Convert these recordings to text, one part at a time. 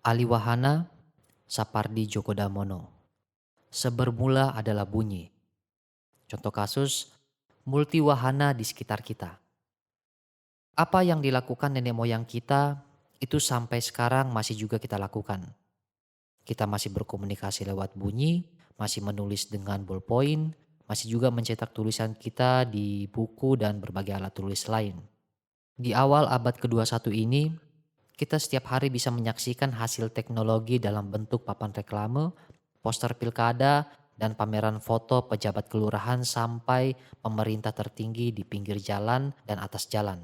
Aliwahana Sapardi Djoko Damono. Sebermula adalah bunyi. Contoh kasus, multiwahana di sekitar kita. Apa yang dilakukan nenek moyang kita itu sampai sekarang masih juga kita lakukan. Kita masih berkomunikasi lewat bunyi, masih menulis dengan ballpoint, masih juga mencetak tulisan kita di buku dan berbagai alat tulis lain. Di awal abad ke-21 ini, kita setiap hari bisa menyaksikan hasil teknologi dalam bentuk papan reklame, poster pilkada, dan pameran foto pejabat kelurahan sampai pemerintah tertinggi di pinggir jalan dan atas jalan.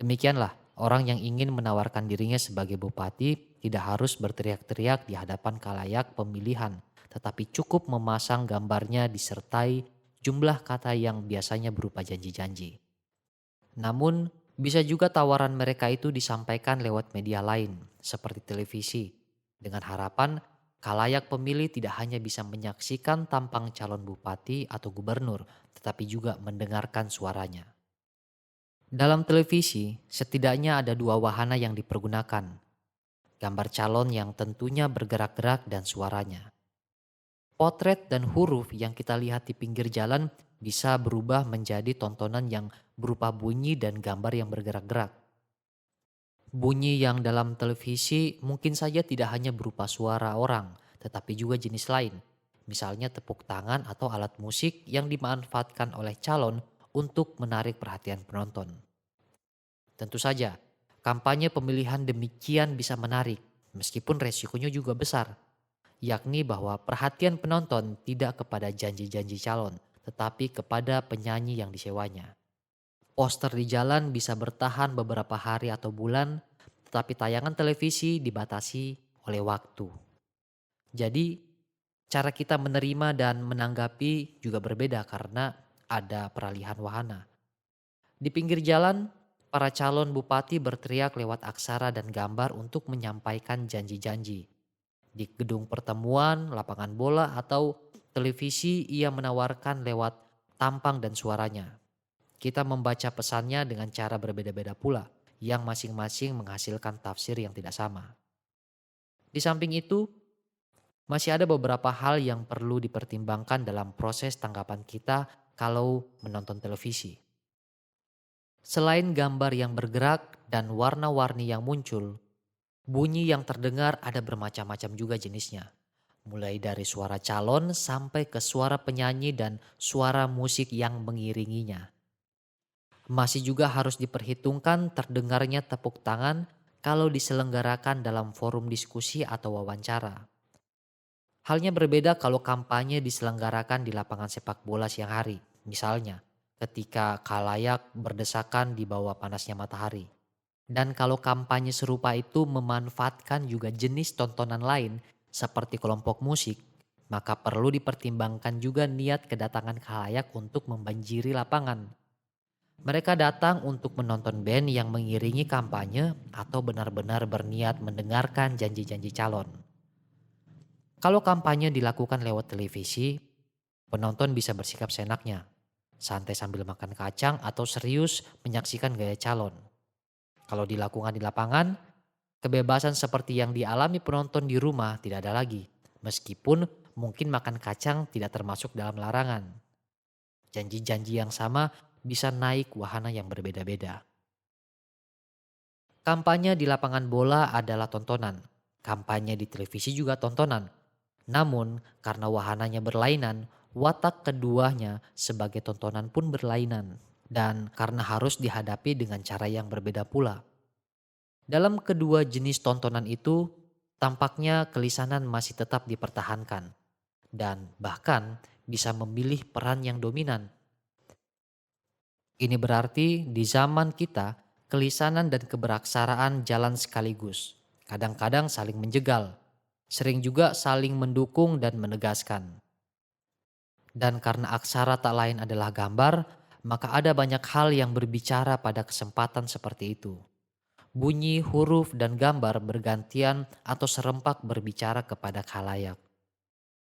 Demikianlah, orang yang ingin menawarkan dirinya sebagai bupati tidak harus berteriak-teriak di hadapan kalayak pemilihan, tetapi cukup memasang gambarnya disertai jumlah kata yang biasanya berupa janji-janji. Namun, bisa juga tawaran mereka itu disampaikan lewat media lain, seperti televisi, dengan harapan khalayak pemilih tidak hanya bisa menyaksikan tampang calon bupati atau gubernur, tetapi juga mendengarkan suaranya. Dalam televisi, setidaknya ada dua wahana yang dipergunakan. Gambar calon yang tentunya bergerak-gerak dan suaranya. Potret dan huruf yang kita lihat di pinggir jalan bisa berubah menjadi tontonan yang berupa bunyi dan gambar yang bergerak-gerak. Bunyi yang dalam televisi mungkin saja tidak hanya berupa suara orang, tetapi juga jenis lain. Misalnya tepuk tangan atau alat musik yang dimanfaatkan oleh calon untuk menarik perhatian penonton. Tentu saja, kampanye pemilihan demikian bisa menarik, meskipun resikonya juga besar, yakni bahwa perhatian penonton tidak kepada janji-janji calon, tetapi kepada penyanyi yang disewanya. Poster di jalan bisa bertahan beberapa hari atau bulan, tetapi tayangan televisi dibatasi oleh waktu. Jadi, cara kita menerima dan menanggapi juga berbeda karena ada peralihan wahana. Di pinggir jalan, para calon bupati berteriak lewat aksara dan gambar untuk menyampaikan janji-janji. Di gedung pertemuan, lapangan bola, atau televisi ia menawarkan lewat tampang dan suaranya. Kita membaca pesannya dengan cara berbeda-beda pula, yang masing-masing menghasilkan tafsir yang tidak sama. Di samping itu, masih ada beberapa hal yang perlu dipertimbangkan dalam proses tanggapan kita kalau menonton televisi. Selain gambar yang bergerak dan warna-warni yang muncul, bunyi yang terdengar ada bermacam-macam juga jenisnya. Mulai dari suara calon sampai ke suara penyanyi dan suara musik yang mengiringinya. Masih juga harus diperhitungkan terdengarnya tepuk tangan kalau diselenggarakan dalam forum diskusi atau wawancara. Halnya berbeda kalau kampanye diselenggarakan di lapangan sepak bola siang hari. Misalnya, ketika khalayak berdesakan di bawah panasnya matahari. Dan kalau kampanye serupa itu memanfaatkan juga jenis tontonan lain seperti kelompok musik, maka perlu dipertimbangkan juga niat kedatangan khalayak untuk membanjiri lapangan. Mereka datang untuk menonton band yang mengiringi kampanye atau benar-benar berniat mendengarkan janji-janji calon. Kalau kampanye dilakukan lewat televisi, penonton bisa bersikap seenaknya, santai sambil makan kacang atau serius menyaksikan gaya calon. Kalau dilakukan di lapangan, kebebasan seperti yang dialami penonton di rumah tidak ada lagi, meskipun mungkin makan kacang tidak termasuk dalam larangan. Janji-janji yang sama bisa naik wahana yang berbeda-beda. Kampanye di lapangan bola adalah tontonan, kampanye di televisi juga tontonan. Namun, karena wahananya berlainan, watak keduanya sebagai tontonan pun berlainan. Dan karena harus dihadapi dengan cara yang berbeda pula. Dalam kedua jenis tontonan itu, tampaknya kelisanan masih tetap dipertahankan. Dan bahkan bisa memilih peran yang dominan. Ini berarti di zaman kita, kelisanan dan keberaksaraan jalan sekaligus. Kadang-kadang saling menjegal. Sering juga saling mendukung dan menegaskan. Dan karena aksara tak lain adalah gambar, maka ada banyak hal yang berbicara pada kesempatan seperti itu. Bunyi, huruf, dan gambar bergantian atau serempak berbicara kepada khalayak.